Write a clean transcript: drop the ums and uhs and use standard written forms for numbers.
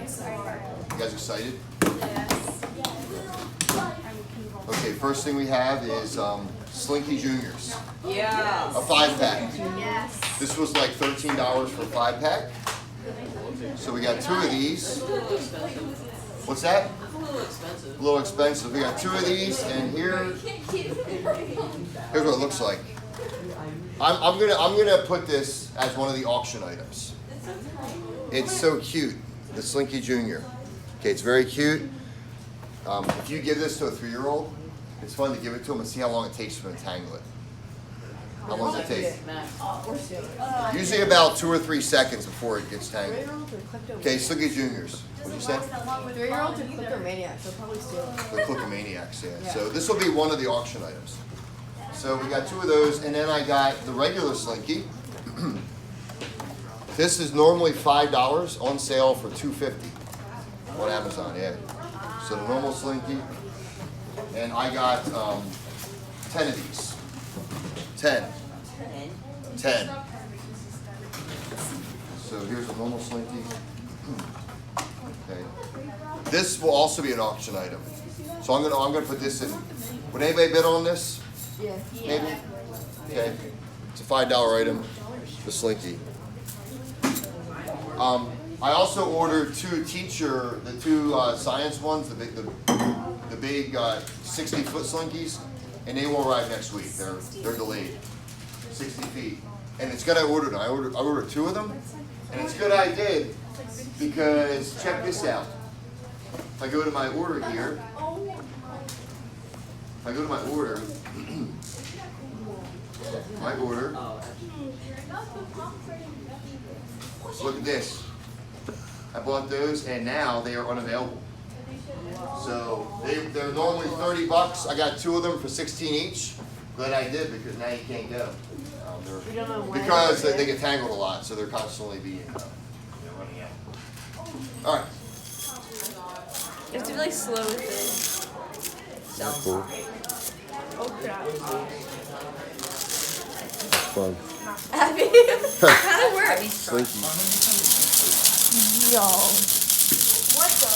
You guys excited? Yes. Okay, first thing we have is Slinky Juniors. Yeah. A 5-pack. Yes. This was like $13 for a 5-pack. So we got 2 of these. What's that? A little expensive. A little expensive. We got 2 of these, and here's what it looks like. I'm gonna put this as one of the auction items. It's so cute, the Slinky Jr. Okay, it's very cute. If you give this to a 3-year-old, it's fun to give it to them and see how long it takes for them to tangle it. How long does it take? Usually about 2 or 3 seconds before it gets tangled. Okay, Slinky Juniors. What'd you say? 3-year-olds are clipper-maniacs, they'll probably steal it. The Click-O-Maniacs, yeah. So this will be one of the auction items. So we got 2 of those, and then I got the regular Slinky. This is normally $5, on sale for $2.50 on Amazon, yeah. So the normal Slinky, and I got 10 of these. 10. 10. So here's a normal Slinky. Okay. This will also be an auction item. So I'm gonna put this in. Would anybody bid on this? Yeah. Maybe? Okay. It's a $5 item, the Slinky. I also ordered 2 the 2 science ones, the big 60-foot Slinkies, and they will arrive next week. They're delayed, 60 feet, and it's good I ordered them. I ordered 2 of them, and it's good I did because check this out. If I go to my order here, look at this. I bought those, and now they are unavailable. So they're normally $30. I got 2 of them for $16 each. Glad I did because now you can't get them. We don't know when. Because they get tangled a lot, so they're constantly being running out. All right. You have to be like slow with it. That's cool. Oh crap. Fun. Abby, how did it work? Slinky. Yo. What the?